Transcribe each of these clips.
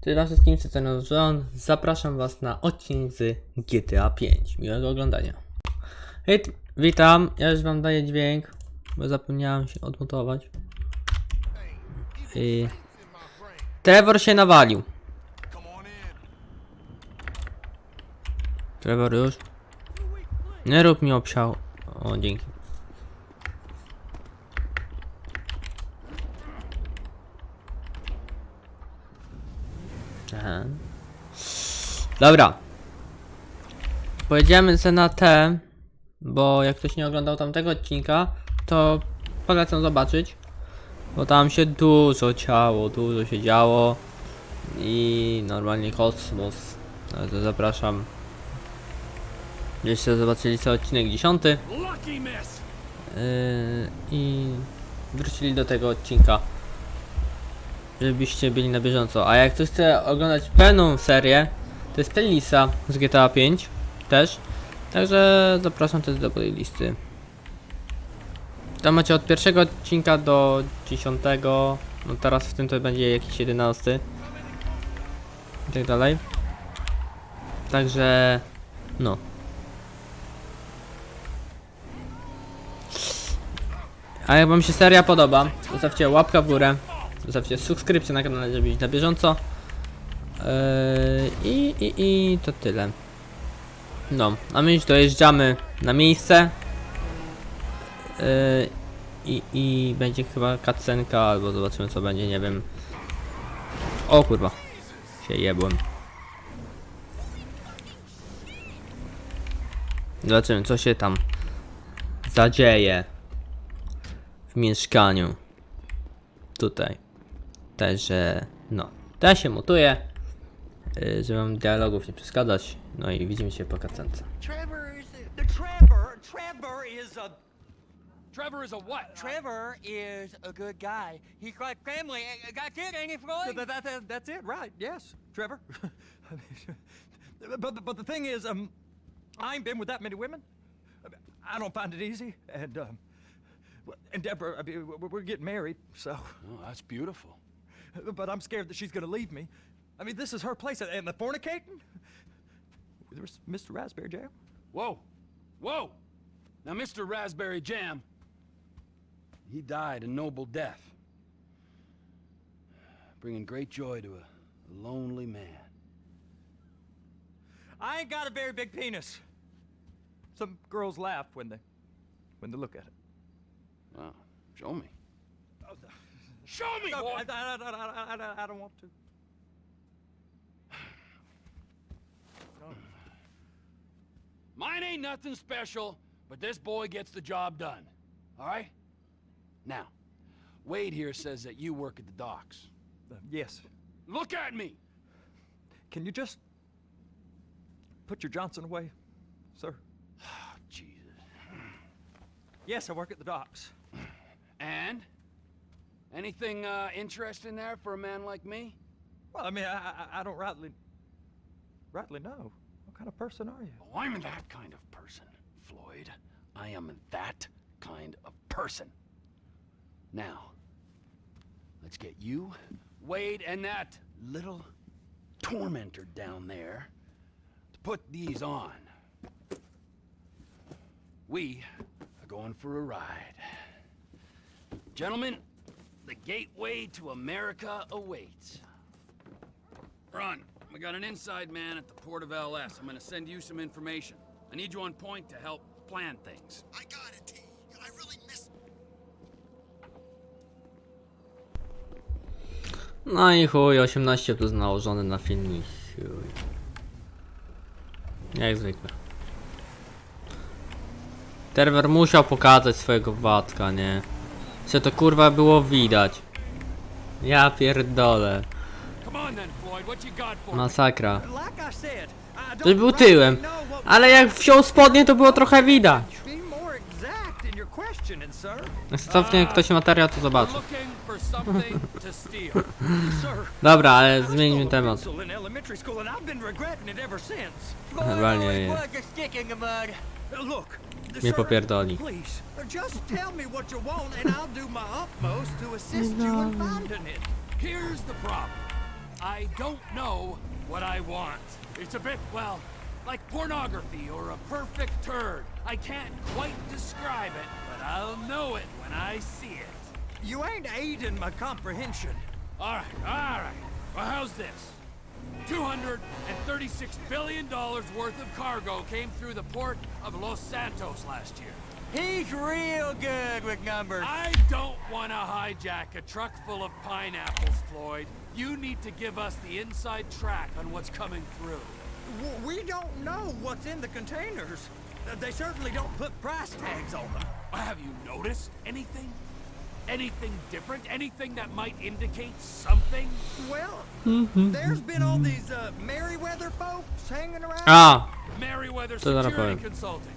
Cześć wam wszystkim, z John. Zapraszam was na odcinek z GTA 5. Miłego oglądania. Hej, witam, ja już wam daję dźwięk, bo zapomniałem się odmutować. Trevor się nawalił. Trevor już. Nie rób mi obsiał. O, dzięki. Aha. Dobra. Pojedziemy sobie na te, bo jak ktoś nie oglądał tamtego odcinka, to polecam zobaczyć, bo tam się dużo działo, dużo się działo i normalnie kosmos. Ale to zapraszam. Jeśli zobaczyli sobie odcinek 10 i wrócili do tego odcinka, żebyście byli na bieżąco. A jak ktoś chce oglądać pełną serię, to jest playlista z GTA 5 też. Także zapraszam też do playlisty. Tam macie od pierwszego odcinka do 10. No teraz w tym to będzie jakiś 11. I tak dalej. Także no. A jak wam się seria podoba, zostawcie łapkę w górę. Zostawcie subskrypcję na kanale, żeby być na bieżąco. I to tyle. No, a my już dojeżdżamy na miejsce. I będzie chyba cutscenka, albo zobaczymy co będzie, nie wiem. O kurwa, się jebłem. Zobaczymy co się tam zadzieje w mieszkaniu. Tutaj. Także no, to ja się mutuję, żeby wam dialogów nie przeszkadzać. No i widzimy się po cutscence. Trevor is a what? Trevor is a good guy. He's like family. Got kid, ain't he, Floyd? That's it, right? Yes, Trevor. but the thing is, I ain't been with that many women. I don't find it easy, and Deborah, I mean, we're getting married, so. Oh, that's beautiful. But I'm scared that she's gonna leave me. I mean, this is her place, and the fornicating. There's Mr. Raspberry Jam. Whoa, whoa! Now, Mr. Raspberry Jam, he died a noble death, bringing great joy to a lonely man. I ain't got a very big penis. Some girls laugh when they look at it. Wow, show me. Show me, No, boy! I don't want to. Mine ain't nothing special, but this boy gets the job done. All right? Now, Wade here says that you work at the docks. Yes. Look at me! Can you just put your Johnson away, sir? Jesus. Yes, I work at the docks. And? Anything interesting there for a man like me? Well, I mean, I don't rightly know. What kind of person are you? Oh, I'm that kind of person, Floyd. I am that kind of person. Now, let's get you, Wade, and that little tormentor down there to put these on. We are going for a ride. Gentlemen, the gateway to America awaits. Run. We got an inside man at the port of LS. I'm gonna send you some information. I need you on point to help plan things. I got it, T. I really miss... No i chuj, 18 plus nałożony na filmik. Chuj. Jak zwykle. Trevor musiał pokazać swojego Władka, nie? Co to kurwa było widać. Ja pierdolę. Masakra. Like I said, I Ktoś don't był tyłem, rightly know what... ale jak wziął spodnie, to było trochę widać. Be more exact in your questioning, sir. Jak cofnie ktoś materiał, to zobaczy. Looking for something to steal. Sir. Dobra, ale I zmieńmy stole a temat. pencil in elementary school, and I've been regretting it ever since. Normalnie Always nie. was a stick in the mud. Look, Mnie sir, popierdoli. please, just tell me what you want, and I'll do my utmost to assist you in finding it. Here's the problem. I don't know what I want. It's a bit, well, like pornography or a perfect turd. I can't quite describe it, but I'll know it when I see it. You ain't aiding my comprehension. All right. Well, how's this? $236 billion worth of cargo came through the port of Los Santos last year. He's real good with numbers. I don't want to hijack a truck full of pineapples, Floyd. You need to give us the inside track on what's coming through. We don't know what's in the containers. They certainly don't put price tags on them. Have you noticed anything? Anything different? Anything that might indicate something? Well, there's been all these Merryweather folks hanging around. A, Merryweather To zaraz Security powiem. Consulting.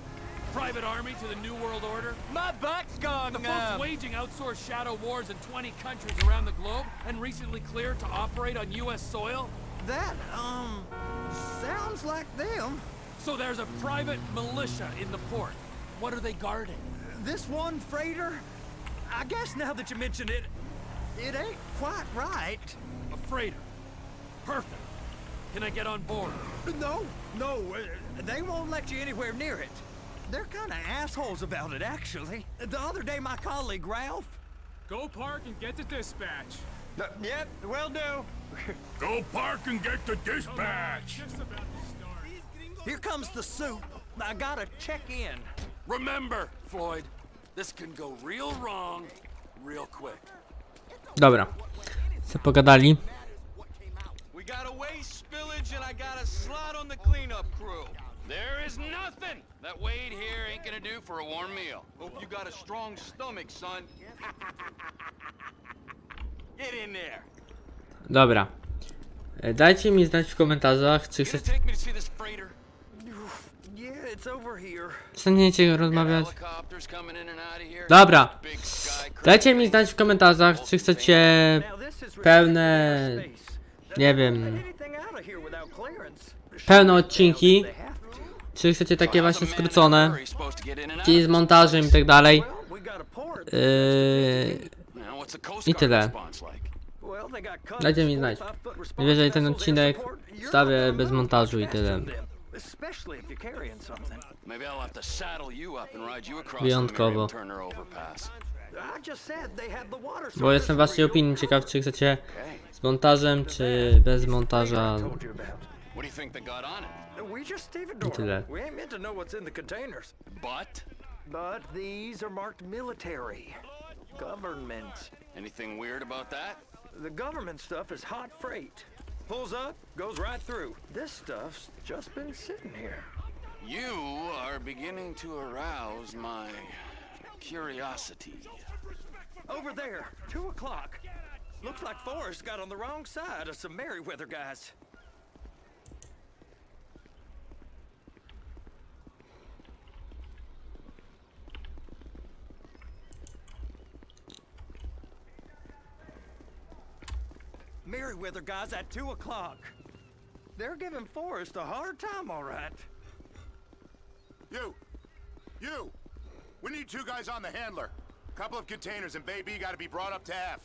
Private army to the New World Order. My butt's gone The folks numb. waging outsourced shadow wars in 20 countries around the globe and recently cleared to operate on U.S. soil. That, sounds like them. So there's a private militia in the port. What are they guarding? This one freighter, I guess now that you mention it, it ain't quite right. A freighter. Perfect. Can I get on board? No, they won't let you anywhere near it. They're kind of assholes about it, actually. The other day, my colleague Ralph. Go park and get to dispatch. Yep, will do. Go park and get the dispatch. Just about to start. Here comes the soup. I gotta check in. Remember, Floyd, this can go real wrong real quick. dobra. Co pogadali? We got a waste spillage and I got a slot on the cleanup crew. There is nothing that Wade here ain't gonna do for a warm meal. Hope you got a strong stomach, son. Get in there. Dobra. Dajcie mi znać w komentarzach, czy You gonna chcecie take me to see this freighter? Yeah, it's over here. przestaniecie rozmawiać. Helicopters coming in and out of here. Dobra. Big sky Dajcie mi znać w komentarzach, czy chcecie Now this is pełne, restricted airspace. nie Let wiem, anything out of here without clearance. pełne odcinki, They have to. czy chcecie takie How's a właśnie man in a skrócone, hurry supposed to get in and out czyli of z this montażem i place? tak dalej. Well, we got a port. Now, what's the Coast I Guard tyle. response like? Well, they got cutters, Dajcie mi znać. 45-foot response Jeżeli ten vessels, odcinek air support. You're wstawię not gonna bez move montażu i much tyle. faster than them, especially if you're carrying something. Maybe I'll have to saddle you up and ride you across Wyjątkowo. the Miriam Turner overpass. I just said they had the water Bo jestem surface waszej real opinii close. ciekaw, czy chcecie Okay. z montażem, czy bez montaża. I told you about. What do you think they got on it? We just stevedore. tyle. We ain't meant to know what's in the containers. But these are marked military. Government. Anything weird about that? The government stuff is hot freight. Pulls up, goes right through. This stuff's just been sitting here. You are beginning to arouse my curiosity. Over there, 2 o'clock. Looks like Forrest got on the wrong side of some Merryweather guys. Merryweather guys at 2 o'clock. They're giving Forrest a hard time, all right. You! We need 2 guys on the handler. Couple of containers and Bay B gotta be brought up to F.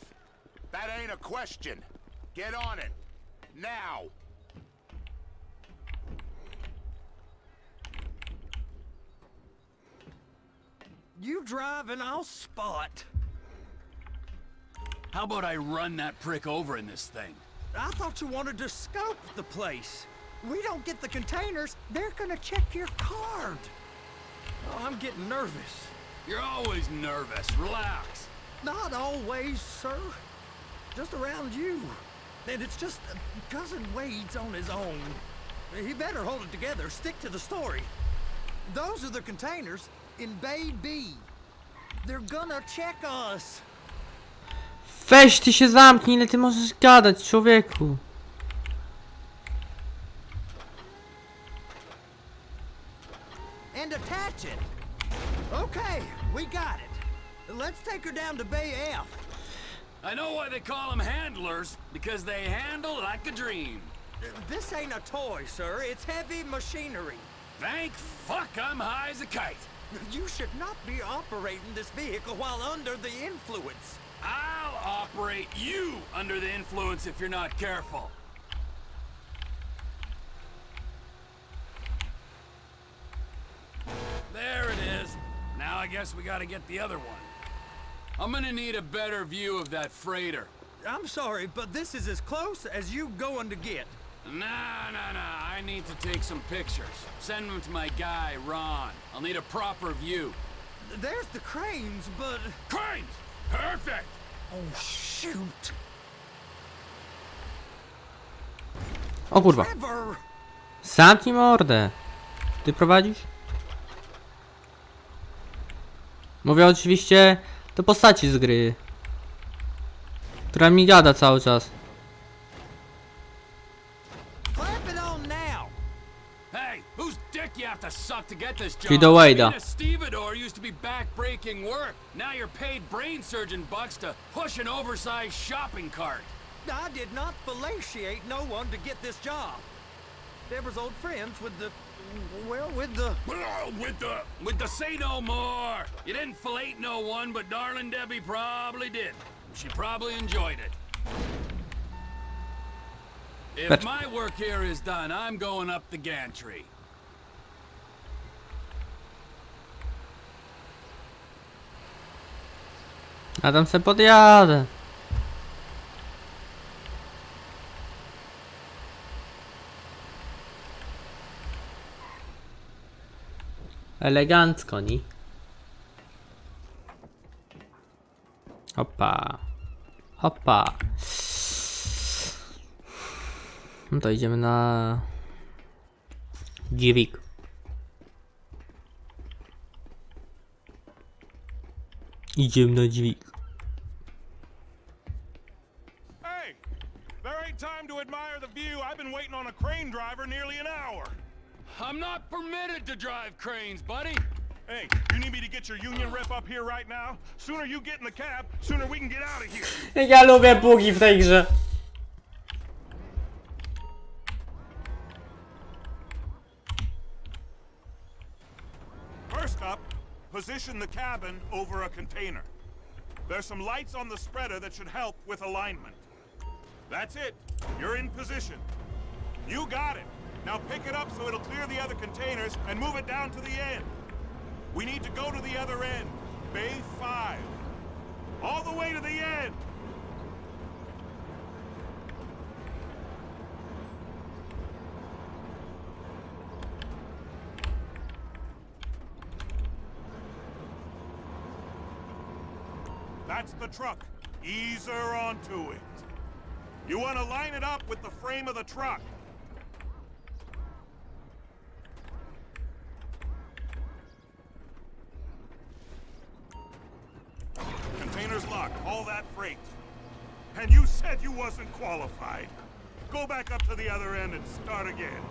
That ain't a question. Get on it. Now! You drive and I'll spot. How about I run that prick over in this thing? I thought you wanted to scope the place. We don't get the containers, they're gonna check your card. Oh, I'm getting nervous. You're always nervous. Relax. Not always, sir. Just around you. And it's just Cousin Wade's on his own. He better hold it together, stick to the story. Those are the containers in Bay B. They're gonna check us. Weź ty się zamknij, ile ty możesz gadać, człowieku. And attach it. Okay, we got it. Let's take her down to Bay F. I know why they call them handlers, because they handle like a dream. This ain't a toy, sir. It's heavy machinery. Thank fuck I'm high as a kite. You should not be operating this vehicle while under the influence. I'll operate you under the influence if you're not careful. I guess we gotta get the other one. I'm gonna need a better view of that freighter. I'm sorry, but this is as close as you going to get. Nah. I need to take some pictures. Send them to my guy, Ron. I'll need a proper view. There's the cranes, but... Cranes! Perfect! Oh, shoot. O kurwa. Trevor! Zamknij mordę. Ty prowadzisz? Mówię oczywiście do postaci z gry, która mi gada cały czas. Clap it on now! Hey, whose dick you have to suck to get this job? Czyli do Wade'a. Being a stevedore used to be back-breaking work. Now you're paid brain surgeon bucks to push an oversized shopping cart. I did not fellatiate no one to get this job. Deborah's old friends with the... well, with the... With the say no more. You didn't fillet no one, but darling Debbie probably did. She probably enjoyed it. If But- my work here is done, I'm going up the gantry. A tam se podjadę. Elegancko, ni? Hopa. Hopa. No to idziemy na... Dźwig. Idziemy na dźwig. Hey, there ain't time to admire the view. I've been waiting on a crane driver nearly an hour. I'm not permitted to drive cranes, buddy. Hey, you need me to get your union rep up here right now? Sooner you get in the cab, sooner we can get out of here. Ja lubię bugi w tej grze. First up, position the cabin over a container. There's some lights on the spreader that should help with alignment. That's it. You're in position. You got it. Now pick it up so it'll clear the other containers and move it down to the end. We need to go to the other end. Bay 5. All the way to the end. That's the truck. Ease her onto it. You want to line it up with the frame of the truck. Container's locked. All that freight. And you said you wasn't qualified. Go back up to the other end and start again.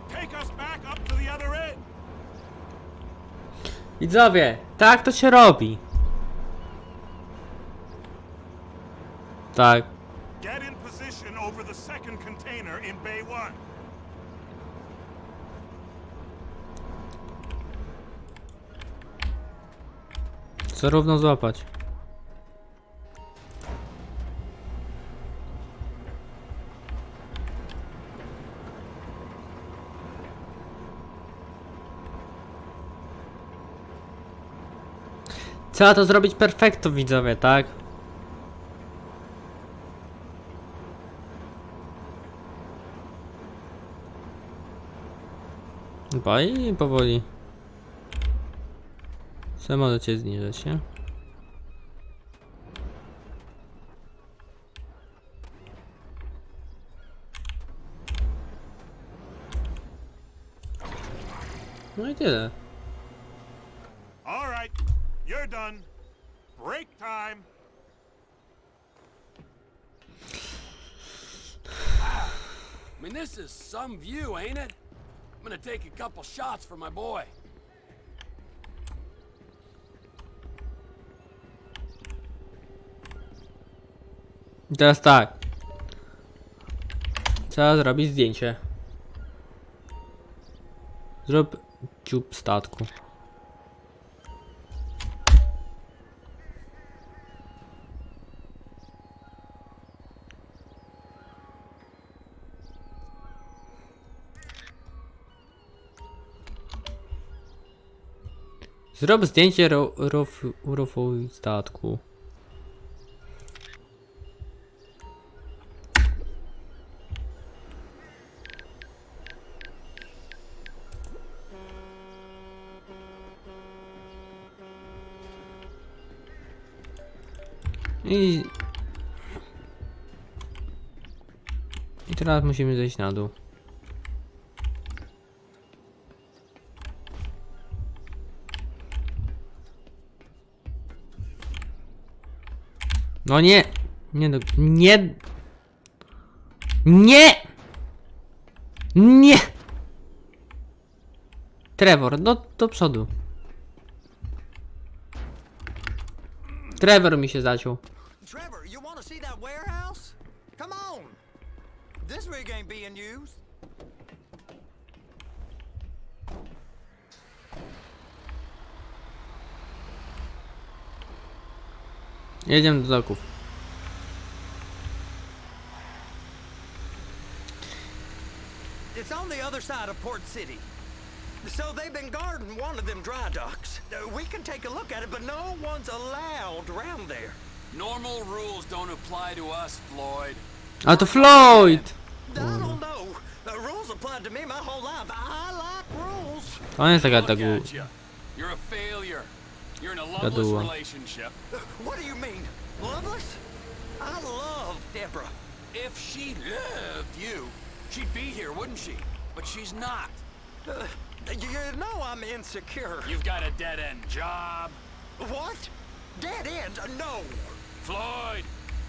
Take us back up to the other end. Widzowie, tak to się robi. Tak. Get in position over the second container in Bay 1. Chcę równo złapać. Trzeba to zrobić perfekto, widzowie, tak? Chyba i powoli. Co możecie zniżyć, nie? No i tyle. All right, you're done. Break time. I mean, this is some view, ain't it? I'm gonna take a couple shots for my boy. I teraz tak. Trzeba zrobić zdjęcie. Zrób dziób statku. Zrób zdjęcie rufowi statku. I teraz musimy zejść na dół. No nie! Nie no, nie! Nie! Nie! Trevor, no do przodu. Trevor mi się zaciął. Trevor, you want to see that warehouse? Come on. This rig ain't being used. Jedziemy do doków. It's on the other side of Port City. So they've been guarding one of them dry docks. We can take a look at it, but no one's allowed around there. Normal rules don't apply to us, Floyd. A to Floyd! I don't know. The rules applied to me my whole life. I like rules. To jest taka Look tagu. at ya. You're a failure. You're in a loveless Gaduła. relationship. What do you mean? Loveless? I love Deborah. If she loved you, she'd be here, wouldn't she? But she's not. You know I'm insecure. You've got a dead-end job. What? Dead end? No. Floyd,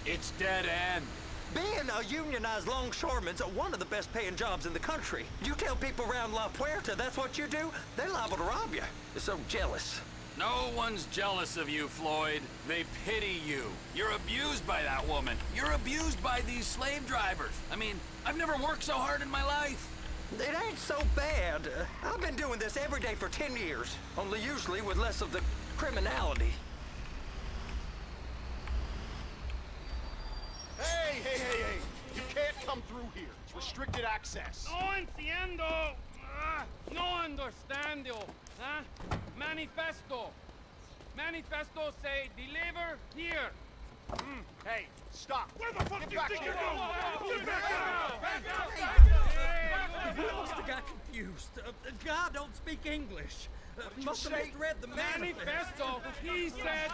it's dead end. Being a unionized longshoreman's one of the best paying jobs in the country. You tell people around La Puerta that's what you do, they're liable to rob you. They're so jealous. No one's jealous of you, Floyd. They pity you. You're abused by that woman. You're abused by these slave drivers. I mean, I've never worked so hard in my life. It ain't so bad. I've been doing this every day for 10 years, only usually with less of the criminality. Hey, hey, hey, hey! You can't come through here. It's restricted access. No entiendo. No understando. Huh? Manifesto. Manifesto say deliver here. Hey, stop! Where the fuck do you think you're going? We must have got confused. The guy don't speak English. Must have misread the Manifesto. He said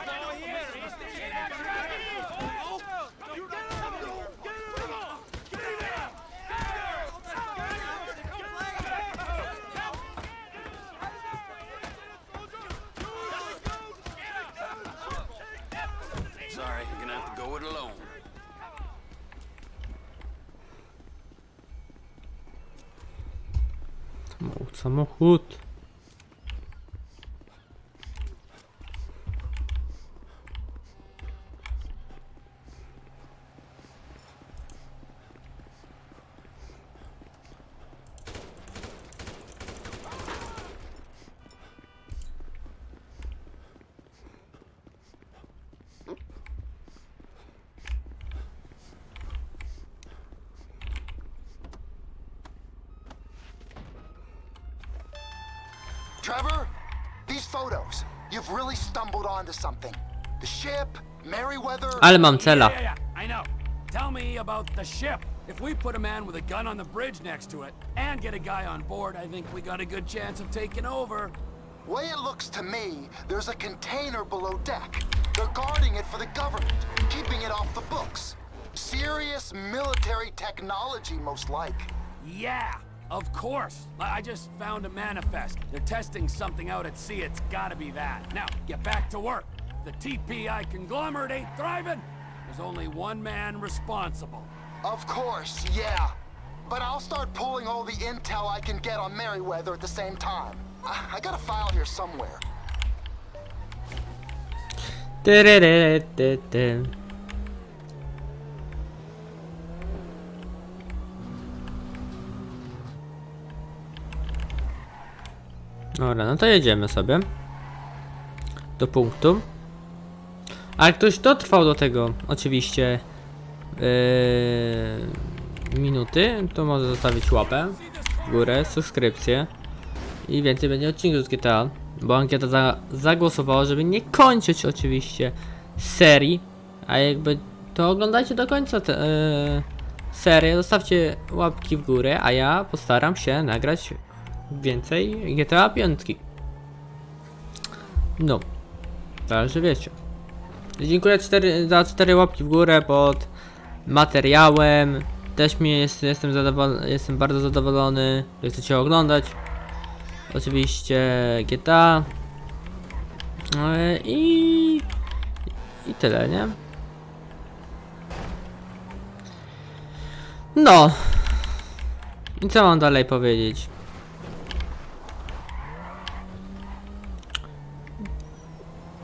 go here. Sorry, you're gonna have to go it alone. Samochód. Trevor, these photos, you've really stumbled onto something. The ship, Merryweather... Ale mam cela. Yeah, I know. Tell me about the ship. If we put a man with a gun on the bridge next to it and get a guy on board, I think we got a good chance of taking over. Way it looks to me, there's a container below deck. They're guarding it for the government, keeping it off the books. Serious military technology, most like. Yeah, of course. I just found a manifest. They're testing something out at sea. It's gotta be that. Now, get back to work. The TPI conglomerate ain't thriving. There's only one man responsible. Of course, yeah. But I'll start pulling all the intel I can get on Merryweather at the same time. I got a file here somewhere. Dobra, no to jedziemy sobie do punktu. A jak ktoś dotrwał do tego, oczywiście minuty, to może zostawić łapę w górę, subskrypcję i więcej będzie odcinków z GTA bo ankieta zagłosowała, żeby nie kończyć oczywiście serii, a jakby to oglądajcie do końca serię, zostawcie łapki w górę, a ja postaram się nagrać więcej GTA 5. No, także wiecie. Dziękuję za 4 łapki w górę pod materiałem. Też jestem bardzo zadowolony, że chcecie oglądać. Oczywiście GTA. I tyle, nie? No. I co mam dalej powiedzieć?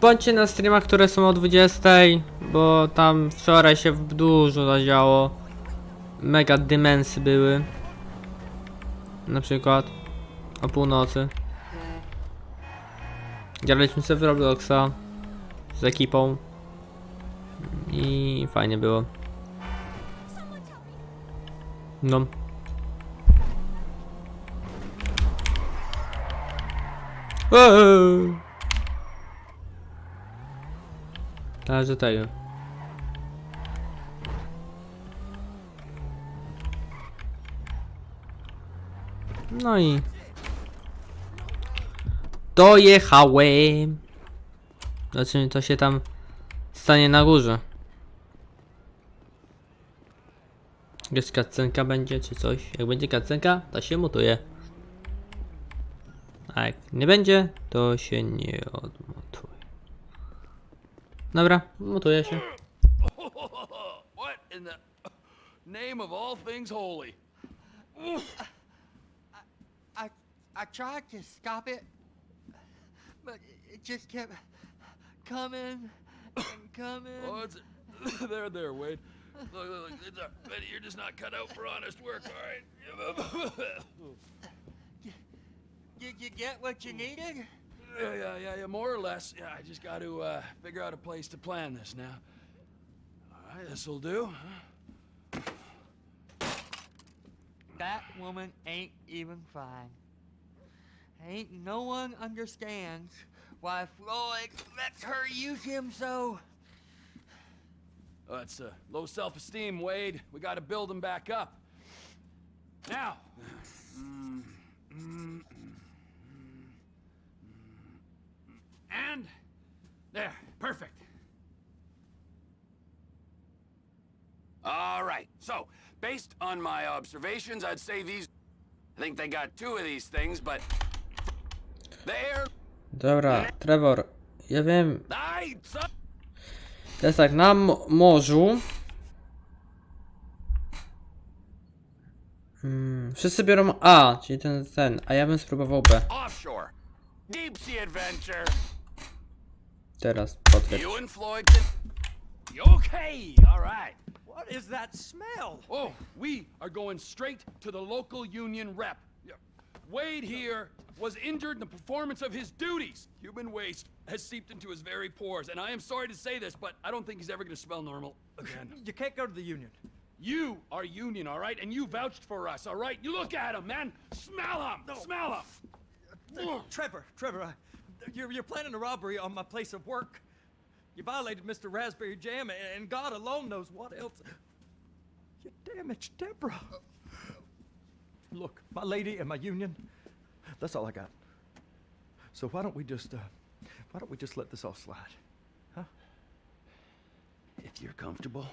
Bądźcie na streamach, które są o 20, bo tam wczoraj się dużo zadziało. Mega dymensy były. Na przykład o północy. Graliśmy sobie w Robloxa z ekipą i fajnie było. No. Także tego. No i dojechałem. Znaczy to się tam stanie na górze. Jakaś cutscenka będzie czy coś. Jak będzie cutscenka, to się mutuje. A jak nie będzie, to się nie odmutuje. Dobra, mutuje się. What in the name of all things holy? I tried to stop it, but it just kept coming and coming. Oh, it's there, Wade. Look, Betty, you're just not cut out for honest work, all right? Did you get what you needed? Yeah, more or less. Yeah, I just got to figure out a place to plan this now. All right, this'll do. That woman ain't even fine. Ain't no one understands why Floyd lets her use him so. Oh, it's low self-esteem, Wade. We got to build him back up. Now. And there, perfect. All right. So, based on my observations, I'd say these. I think they got 2 of these things, but they're. Dobra, Trevor, ja wiem. So... To jest tak, na morzu. Wszyscy biorą A, czyli ten, a ja bym spróbował B. Offshore. Deep sea adventure. Teraz potwierdź. You and Floyd can... Okay, all right. What is that smell? Oh, we are going straight to the local union rep. Wade here was injured in the performance of his duties. Human waste has seeped into his very pores, and I am sorry to say this, but I don't think he's ever going to smell normal again. You can't go to the union. You are union, all right? And you vouched for us, all right? You look at him, man. Smell him. No. Smell him. Trevor, you're planning a robbery on my place of work. You violated Mr. Raspberry Jam, and God alone knows what else. You damaged Deborah. Look, my lady and my union, that's all I got. So why don't we just let this all slide? Huh? If you're comfortable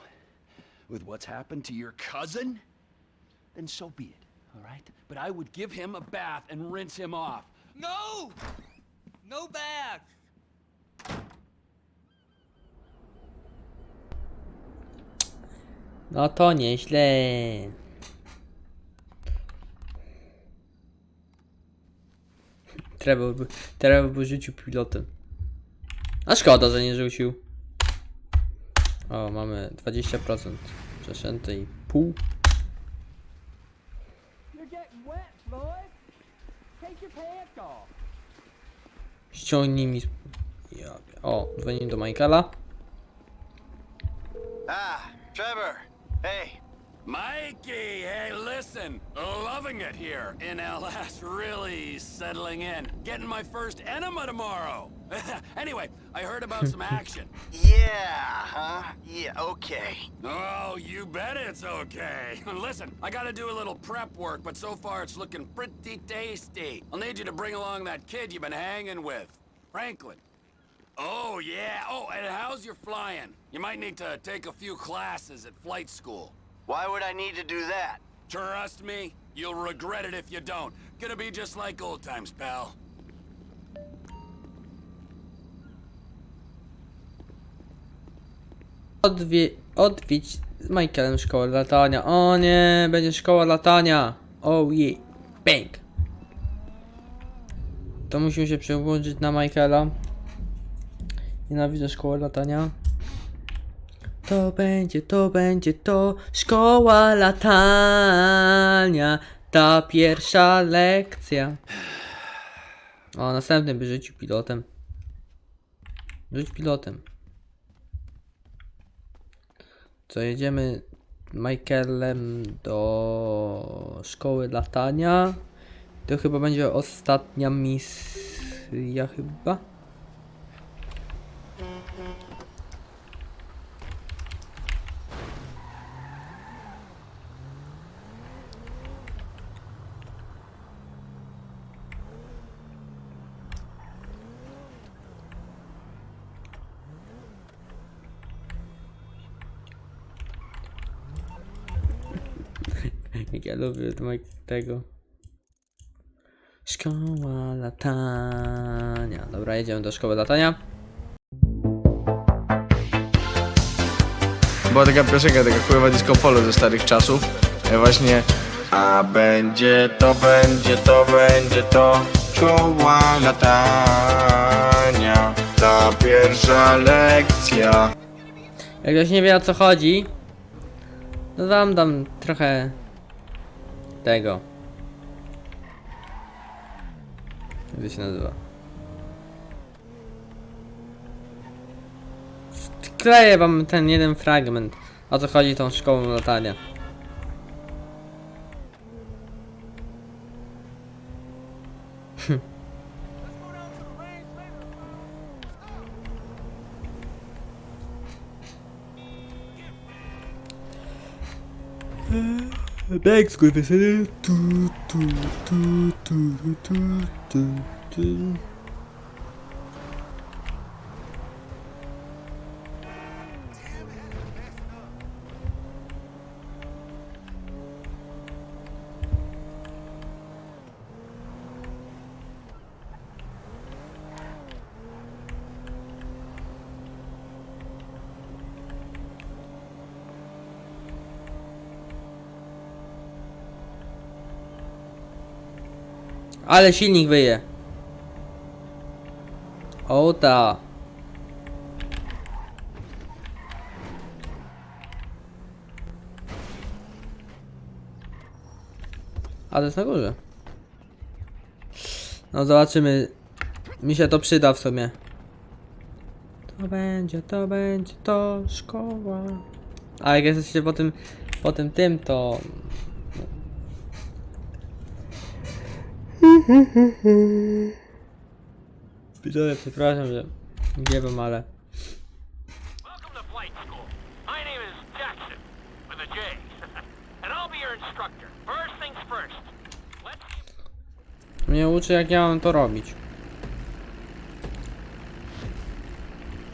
with what's happened to your cousin, then so be it, all right? But I would give him a bath and rinse him off. No! No bags! No to nieźle. Trevor by rzucił pilotem. A szkoda, że nie rzucił. O, mamy 20% przeszęte i pół. Ściągnij mi... O, dzwonię do Michaela. Ah, Trevor. Hey. Mikey, hey, listen. listen. Loving it here in LS. Really settling in. Getting my first enema tomorrow. Anyway, I heard about some action. Yeah, huh? Yeah, okay. Oh, you bet it's okay. Listen, I gotta do a little prep work, but so far it's looking pretty tasty. I'll need you to bring along that kid you've been hanging with, Franklin. Oh, yeah. Oh, and how's your flying? You might need to take a few classes at flight school. Why would I need to do that? Trust me, you'll regret it if you don't. Gonna be just like old times, pal. Odwiedź z Michaelem szkołę latania. O nie, będzie szkoła latania. Oh yeah. Bang. To musimy się przełączyć na Michaela. Nienawidzę szkoły latania. To będzie to szkoła latania. Ta pierwsza lekcja. O, następny by rzucił pilotem. Rzuć pilotem. Co, jedziemy Michaelem do szkoły latania. To chyba będzie ostatnia misja chyba. Jak ja lubię tego. Szkoła latania. Dobra, jedziemy do szkoły latania. Była taka piosenka, taka chujowa disco polo ze starych czasów. Właśnie. A będzie to szkoła latania. Ta pierwsza lekcja. Jak ktoś nie wie, o co chodzi, to wam dam trochę tego. Jak to się nazywa? Wkleję wam ten jeden fragment, o co chodzi tą szkołą latania. Back school wesele. Ale silnik wyje. O ta. A to jest na górze. No zobaczymy. Mi się to przyda w sumie. To będzie to szkoła. A jak jesteście po tym to... Widzowie, przepraszam, że nie wiem, ale... Welcome to flight school. My name is Jackson, with a J. And I'll be your instructor. First things first. Mnie uczy, jak ja mam to robić.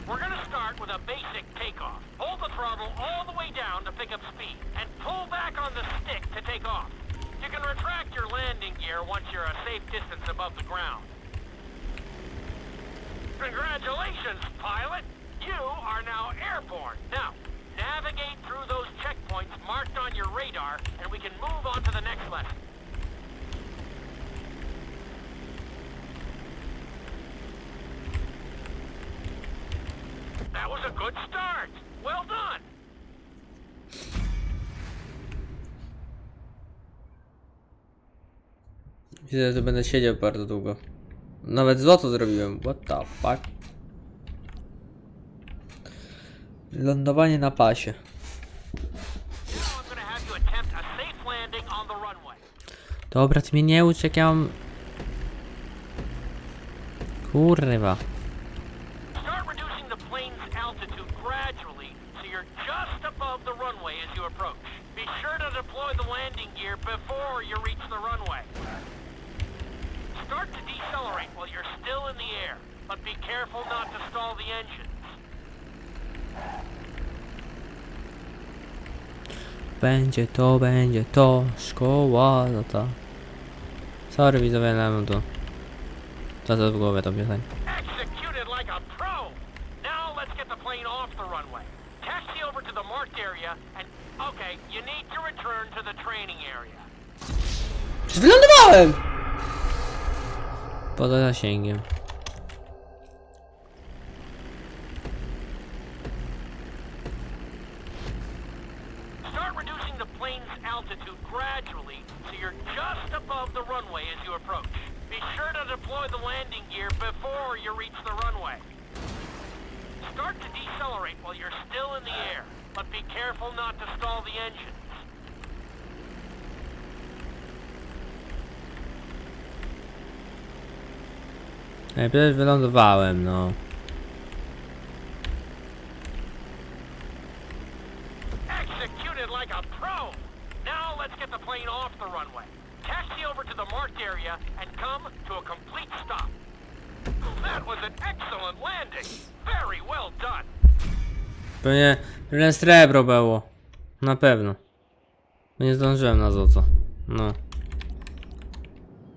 We're gonna start with a basic takeoff. Hold the throttle all the way down to pick up speed, and pull back on the stick to take off. You can retract your landing gear once you're a safe distance above the ground. Congratulations, pilot! You are now airborne. Now, navigate through those checkpoints marked on your radar, and we can move on to the next lesson. That was a good start. Well done. Widzę, że będę siedział bardzo długo. Nawet złoto zrobiłem. What the fuck? Lądowanie na pasie. Now I'm gonna have you attempt a safe landing on the runway. Dobra, ty mnie nie ucz, jak ja mam... Kurwa. Start reducing the plane's altitude gradually so you're just above the runway as you approach. Be sure to deploy the landing gear before you reach the runway. Start to decelerate while you're still in the air, but be careful not to stall the engines. Będzie to, szkoła, no to... Sorry widzowie, ale mam to... Czasem w głowie to piosenka. Executed like a pro! Now let's get the plane off the runway. Taxi over to the marked area and... Okay, you need to return to the training area. Wylądowałem! Poza zasięgiem. Start reducing the plane's altitude gradually so you're just above the runway as you approach. Be sure to deploy the landing gear before you reach the runway. Start to decelerate while you're still in the air, but be careful not to stall the engines. Najpierw wylądowałem, no. Executed like a pro! Now let's get the plane off the runway. Taxi over to the marked area and come to a complete stop. That was an excellent landing. Very well done. Pewnie srebro było. Na pewno. Bo nie zdążyłem na zoco. No.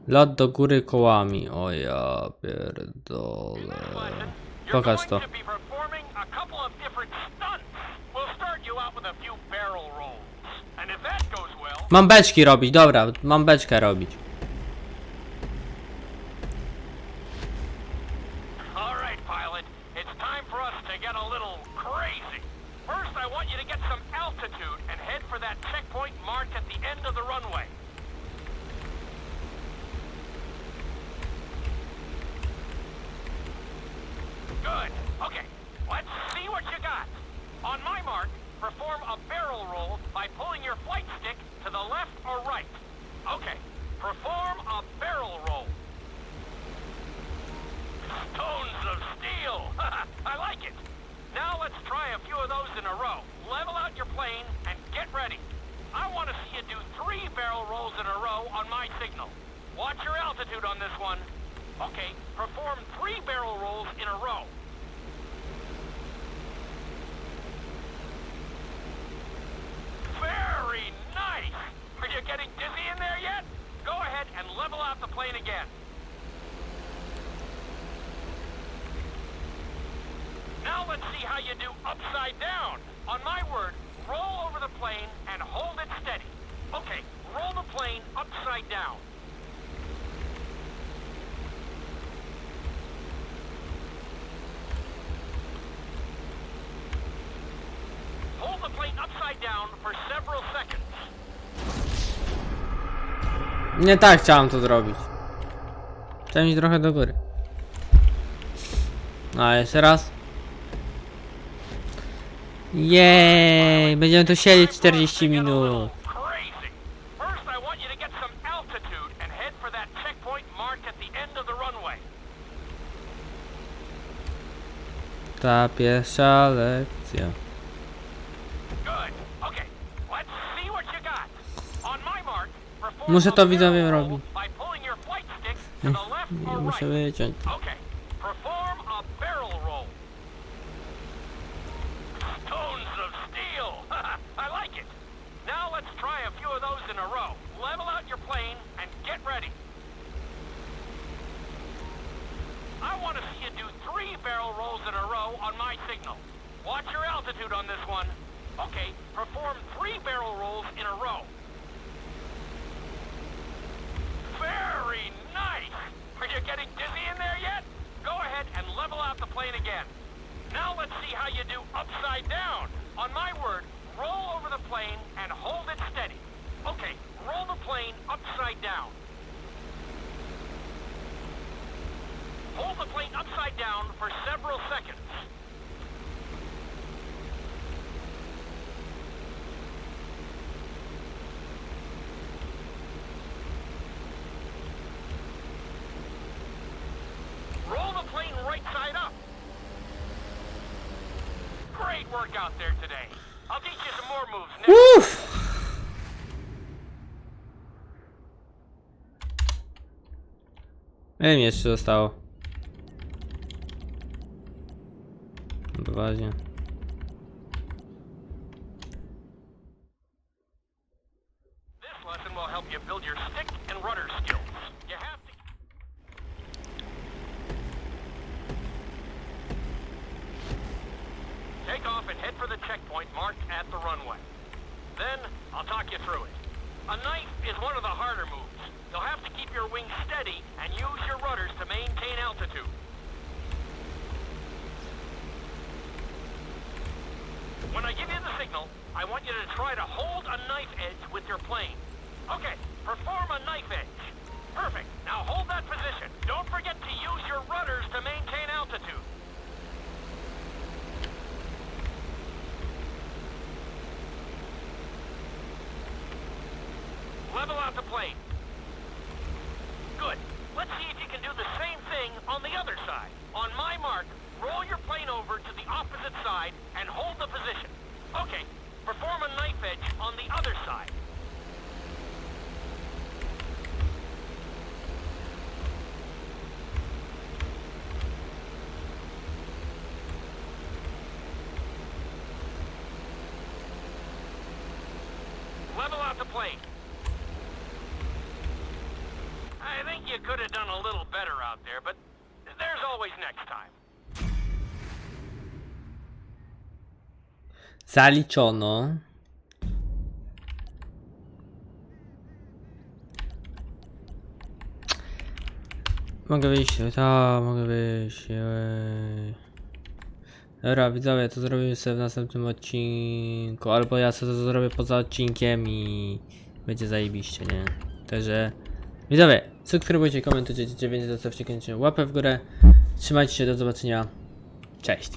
Lot do góry kołami. O ja pierdolę. Pokaż to. Mam beczki robić, dobra, mam beczkę robić. Alright, pilot. It's time for us to get a little crazy. First, I want you to get some altitude and head for that checkpoint marked at the end of the runway. Good. Okay, let's see what you got. On my mark, perform a barrel roll by pulling your flight stick to the left or right. Okay, perform a barrel roll. Stones of steel! I like it. Now let's try a few of those in a row. Level out your plane and get ready. I want to see you do 3 barrel rolls in a row on my signal. Watch your altitude on this one. Okay, perform 3 barrel rolls in a row. Very nice! Are you getting dizzy in there yet? Go ahead and level out the plane again. Now let's see how you do upside down. On my word, roll over the plane and hold it steady. Okay, roll the plane upside down. Hold the plane upside down for several seconds. Nie tak chciałem to zrobić. Chciałem iść trochę do góry. A jeszcze raz. Jej, będziemy tu siedzieć 40 minut. Ta pierwsza lekcja. Muszę to widzowie robić. Nie muszę wyciąć. I want to see you do 3 barrel rolls in a row on my signal. Watch your altitude on this one. Okay, perform 3 barrel rolls in a row. Very nice! Are you getting dizzy in there yet? Go ahead and level out the plane again. Now let's see how you do upside down. On my word, roll over the plane and hold it steady. Okay, roll the plane upside down. Hold the plane upside down for several seconds. out there today. I'll teach you some more moves next. Uff! Ile mi jeszcze zostało? Poważnie. This lesson will help you build your stick and rudder skills. You have to... Take off and head for the checkpoint marked at the runway. Then, I'll talk you through it. A knife is one of the harder moves. You'll have to keep your wings steady and use your rudders to maintain altitude. When I give you the signal, I want you to try to hold a knife edge with your plane. Okay, perform a knife edge. Perfect. Now hold that position. Don't forget to use your rudders to maintain altitude. Level out the plane. Good. Let's see if you can do the same thing on the other side. On my mark, roll your plane over to the opposite side and hold the position. Okay, perform a knife edge on the other side. Level out the plane. I think you could have done a little better out there, but there's always next time. Zaliczono. Mogę wyjść, mogę wyjść. Dobra, widzowie, to zrobimy sobie w następnym odcinku, albo ja sobie to zrobię poza odcinkiem i będzie zajebiście, nie? Także, widzowie, subskrybujcie, komentujcie, zostawcie koniecznie łapę w górę. Trzymajcie się, do zobaczenia. Cześć.